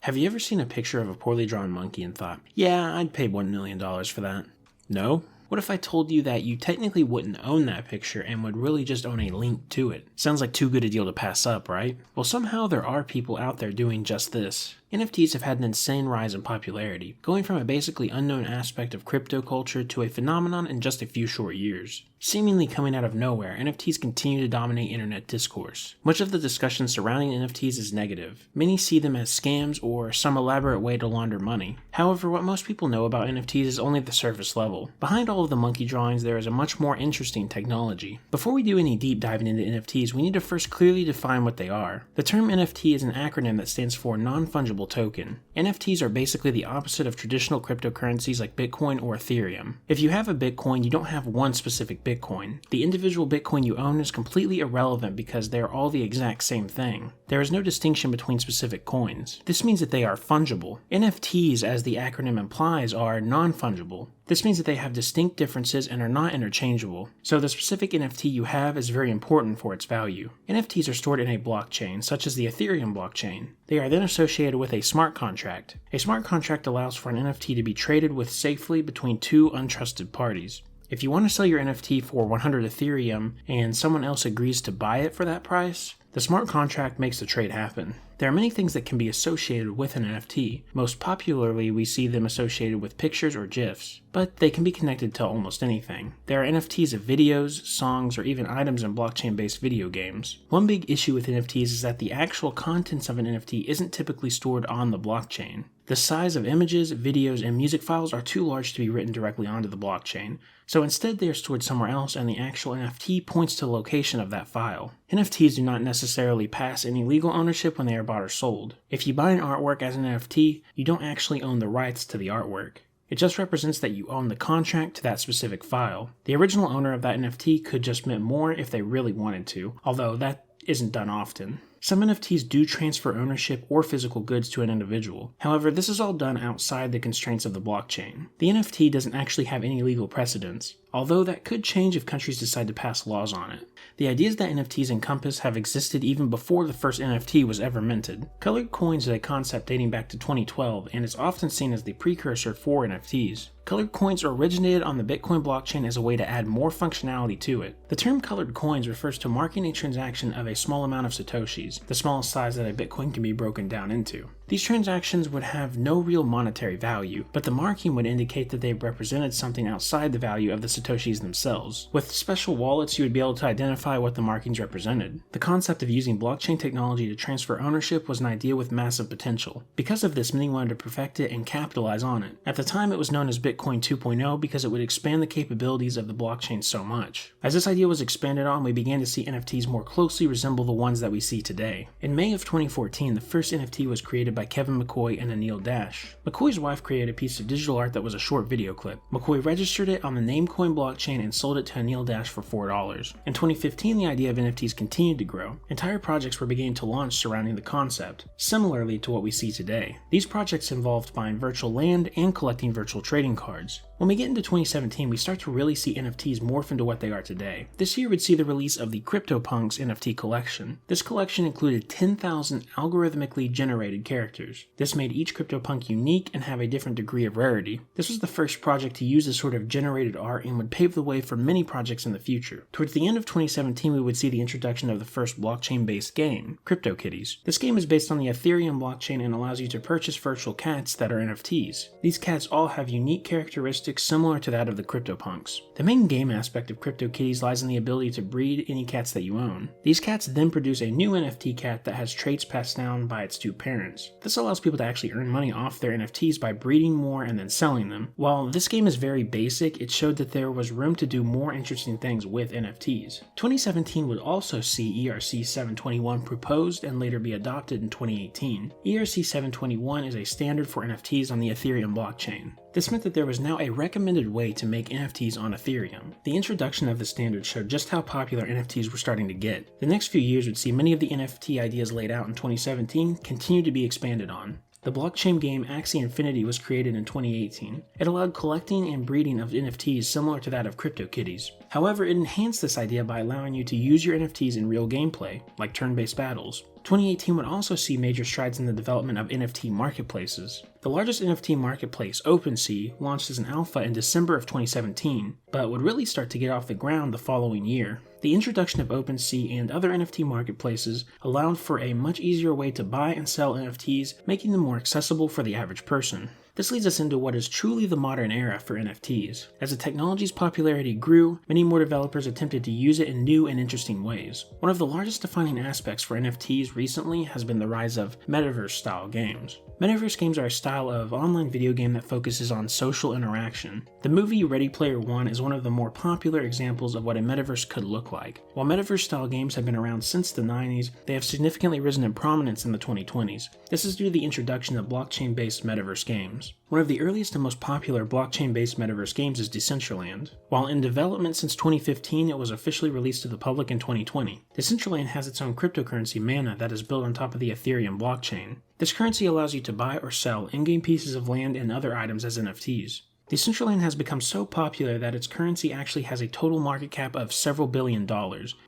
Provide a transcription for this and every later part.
Have you ever seen a picture of a poorly drawn monkey and thought, yeah, I'd pay $1 million for that? No? What if I told you that you technically wouldn't own that picture and would really just own a link to it? Sounds like too good a deal to pass up, right? Well, somehow there are people out there doing just this. NFTs have had an insane rise in popularity, going from a basically unknown aspect of crypto culture to a phenomenon in just a few short years. Seemingly coming out of nowhere, NFTs continue to dominate internet discourse. Much of the discussion surrounding NFTs is negative. Many see them as scams or some elaborate way to launder money. However, what most people know about NFTs is only the surface level. Behind all of the monkey drawings, there is a much more interesting technology. Before we do any deep diving into NFTs, we need to first clearly define what they are. The term NFT is an acronym that stands for non-fungible token. NFTs are basically the opposite of traditional cryptocurrencies like Bitcoin or Ethereum. If you have a Bitcoin, you don't have one specific Bitcoin. The individual Bitcoin you own is completely irrelevant because they are all the exact same thing. There is no distinction between specific coins. This means that they are fungible. NFTs, as the acronym implies, are non-fungible. This means that they have distinct differences and are not interchangeable. So the specific NFT you have is very important for its value. NFTs are stored in a blockchain, such as the Ethereum blockchain. They are then associated with a smart contract. A smart contract allows for an NFT to be traded with safely between two untrusted parties. If you want to sell your NFT for 100 Ethereum and someone else agrees to buy it for that price, the smart contract makes the trade happen. There are many things that can be associated with an NFT. Most popularly, we see them associated with pictures or GIFs, but they can be connected to almost anything. There are NFTs of videos, songs, or even items in blockchain-based video games. One big issue with NFTs is that the actual contents of an NFT isn't typically stored on the blockchain. The size of images, videos, and music files are too large to be written directly onto the blockchain, so instead they are stored somewhere else and the actual NFT points to the location of that file. NFTs do not necessarily pass any legal ownership when they are bought or sold. If you buy an artwork as an NFT, you don't actually own the rights to the artwork. It just represents that you own the contract to that specific file. The original owner of that NFT could just mint more if they really wanted to, although that isn't done often. Some NFTs do transfer ownership or physical goods to an individual. However, this is all done outside the constraints of the blockchain. The NFT doesn't actually have any legal precedence, although that could change if countries decide to pass laws on it. The ideas that NFTs encompass have existed even before the first NFT was ever minted. Colored coins is a concept dating back to 2012 and is often seen as the precursor for NFTs. Colored coins originated on the Bitcoin blockchain as a way to add more functionality to it. The term colored coins refers to marking a transaction of a small amount of satoshis, the smallest size that a Bitcoin can be broken down into. These transactions would have no real monetary value, but the marking would indicate that they represented something outside the value of the satoshis themselves. With special wallets, you would be able to identify what the markings represented. The concept of using blockchain technology to transfer ownership was an idea with massive potential. Because of this, many wanted to perfect it and capitalize on it. At the time, it was known as Bitcoin 2.0 because it would expand the capabilities of the blockchain so much. As this idea was expanded on, we began to see NFTs more closely resemble the ones that we see today. In May of 2014, the first NFT was created by Kevin McCoy and Anil Dash. McCoy's wife created a piece of digital art that was a short video clip. McCoy registered it on the Namecoin blockchain and sold it to Anil Dash for $4. In 2015, the idea of NFTs continued to grow. Entire projects were beginning to launch surrounding the concept, similarly to what we see today. These projects involved buying virtual land and collecting virtual trading cards. When we get into 2017, we start to really see NFTs morph into what they are today. This year would see the release of the CryptoPunks NFT collection. This collection included 10,000 algorithmically generated characters. This made each CryptoPunk unique and have a different degree of rarity. This was the first project to use this sort of generated art and would pave the way for many projects in the future. Towards the end of 2017, we would see the introduction of the first blockchain-based game, CryptoKitties. This game is based on the Ethereum blockchain and allows you to purchase virtual cats that are NFTs. These cats all have unique characteristics similar to that of the CryptoPunks. The main game aspect of CryptoKitties lies in the ability to breed any cats that you own. These cats then produce a new NFT cat that has traits passed down by its two parents. This allows people to actually earn money off their NFTs by breeding more and then selling them. While this game is very basic, it showed that there was room to do more interesting things with NFTs. 2017 would also see ERC 721 proposed and later be adopted in 2018. ERC 721 is a standard for NFTs on the Ethereum blockchain. This meant that there was now a recommended way to make NFTs on Ethereum. The introduction of the standard showed just how popular NFTs were starting to get. The next few years would see many of the NFT ideas laid out in 2017 continue to be expanded on. The blockchain game Axie Infinity was created in 2018. It allowed collecting and breeding of NFTs similar to that of CryptoKitties. However, it enhanced this idea by allowing you to use your NFTs in real gameplay, like turn-based battles. 2018 would also see major strides in the development of NFT marketplaces. The largest NFT marketplace, OpenSea, launched as an alpha in December of 2017, but would really start to get off the ground the following year. The introduction of OpenSea and other NFT marketplaces allowed for a much easier way to buy and sell NFTs, making them more accessible for the average person. This leads us into what is truly the modern era for NFTs. As the technology's popularity grew, many more developers attempted to use it in new and interesting ways. One of the largest defining aspects for NFTs recently has been the rise of metaverse-style games. Metaverse games are a style of online video game that focuses on social interaction. The movie Ready Player One is one of the more popular examples of what a metaverse could look like. While metaverse-style games have been around since the 90s, they have significantly risen in prominence in the 2020s. This is due to the introduction of blockchain-based metaverse games. One of the earliest and most popular blockchain-based metaverse games is Decentraland. While in development since 2015, it was officially released to the public in 2020. Decentraland has its own cryptocurrency, Mana, that is built on top of the Ethereum blockchain. This currency allows you to buy or sell in-game pieces of land and other items as NFTs. Decentraland has become so popular that its currency actually has a total market cap of several $billion,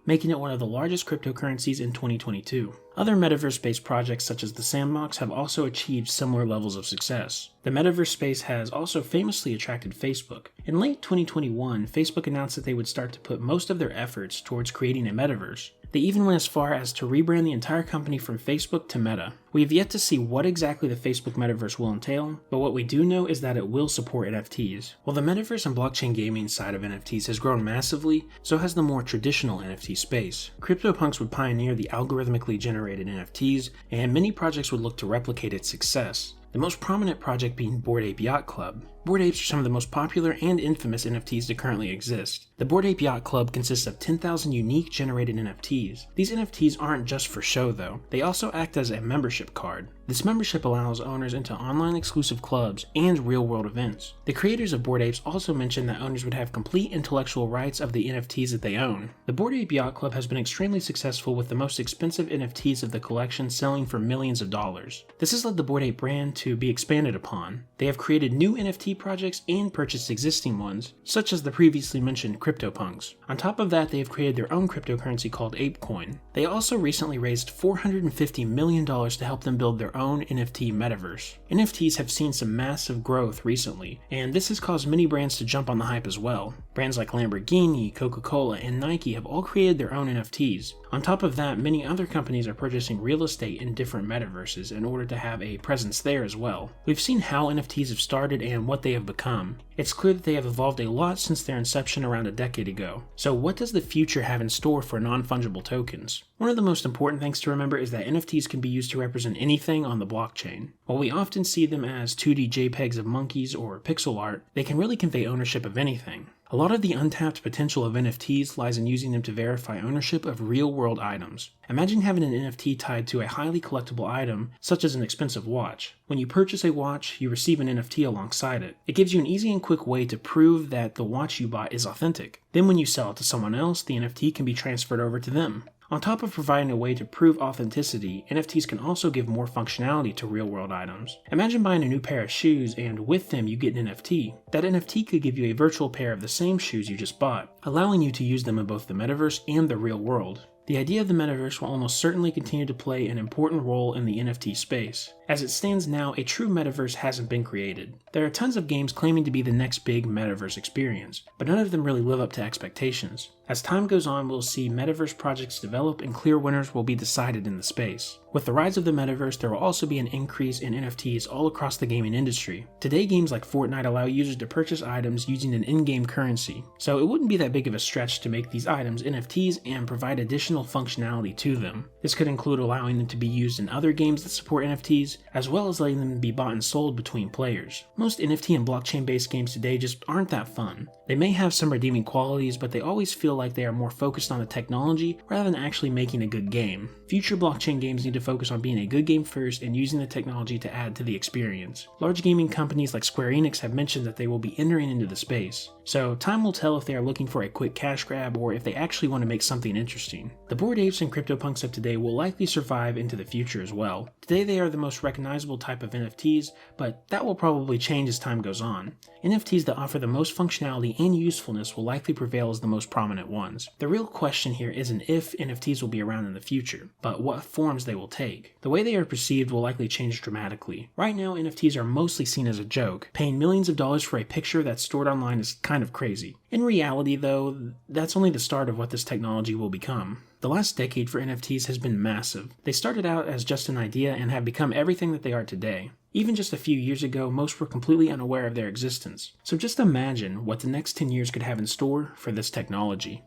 making it one of the largest cryptocurrencies in 2022. Other metaverse-based projects such as The Sandbox have also achieved similar levels of success. The metaverse space has also famously attracted Facebook. In late 2021, Facebook announced that they would start to put most of their efforts towards creating a metaverse. They even went as far as to rebrand the entire company from Facebook to Meta. We have yet to see what exactly the Facebook metaverse will entail, but what we do know is that it will support NFTs. While the metaverse and blockchain gaming side of NFTs has grown massively, so has the more traditional NFT space. CryptoPunks would pioneer the algorithmically generated NFTs, and many projects would look to replicate its success. The most prominent project being Bored Ape Yacht Club. Bored Apes are some of the most popular and infamous NFTs to currently exist. The Bored Ape Yacht Club consists of 10,000 unique generated NFTs. These NFTs aren't just for show though, they also act as a membership card. This membership allows owners into online exclusive clubs and real-world events. The creators of Bored Apes also mentioned that owners would have complete intellectual rights of the NFTs that they own. The Bored Ape Yacht Club has been extremely successful with the most expensive NFTs of the collection selling for millions of dollars. This has led the Bored Ape brand to be expanded upon. They have created new NFT projects and purchased existing ones, such as the previously mentioned CryptoPunks. On top of that, they have created their own cryptocurrency called ApeCoin. They also recently raised $450 million to help them build their own NFT metaverse. NFTs have seen some massive growth recently, and this has caused many brands to jump on the hype as well. Brands like Lamborghini, Coca-Cola, and Nike have all created their own NFTs. On top of that, many other companies are purchasing real estate in different metaverses in order to have a presence there as well. We've seen how NFTs have started and what they have become. It's clear that they have evolved a lot since their inception around a decade ago. So what does the future have in store for non-fungible tokens? One of the most important things to remember is that NFTs can be used to represent anything on the blockchain. While we often see them as 2D JPEGs of monkeys or pixel art, they can really convey ownership of anything. A lot of the untapped potential of NFTs lies in using them to verify ownership of real-world items. Imagine having an NFT tied to a highly collectible item, such as an expensive watch. When you purchase a watch, you receive an NFT alongside it. It gives you an easy and quick way to prove that the watch you bought is authentic. Then when you sell it to someone else, the NFT can be transferred over to them. On top of providing a way to prove authenticity, NFTs can also give more functionality to real-world items. Imagine buying a new pair of shoes and with them you get an NFT. That NFT could give you a virtual pair of the same shoes you just bought, allowing you to use them in both the metaverse and the real world. The idea of the metaverse will almost certainly continue to play an important role in the NFT space. As it stands now, a true metaverse hasn't been created. There are tons of games claiming to be the next big metaverse experience, but none of them really live up to expectations. As time goes on, we'll see metaverse projects develop and clear winners will be decided in the space. With the rise of the metaverse, there will also be an increase in NFTs all across the gaming industry. Today, games like Fortnite allow users to purchase items using an in-game currency, so it wouldn't be that big of a stretch to make these items NFTs and provide additional functionality to them. This could include allowing them to be used in other games that support NFTs, as well as letting them be bought and sold between players. Most NFT and blockchain-based games today just aren't that fun. They may have some redeeming qualities, but they always feel like they are more focused on the technology rather than actually making a good game. Future blockchain games need to focus on being a good game first and using the technology to add to the experience. Large gaming companies like Square Enix have mentioned that they will be entering into the space, so time will tell if they are looking for a quick cash grab or if they actually want to make something interesting. The Bored Apes and CryptoPunks of today will likely survive into the future as well. Today they are the most recognizable type of NFTs, but that will probably change as time goes on. NFTs that offer the most functionality and usefulness will likely prevail as the most prominent ones. The real question here isn't if NFTs will be around in the future, but what forms they will take. The way they are perceived will likely change dramatically. Right now, NFTs are mostly seen as a joke. Paying millions of dollars for a picture that's stored online is kind of crazy. In reality, though, that's only the start of what this technology will become. The last decade for NFTs has been massive. They started out as just an idea and have become everything that they are today. Even just a few years ago, most were completely unaware of their existence. So just imagine what the next 10 years could have in store for this technology.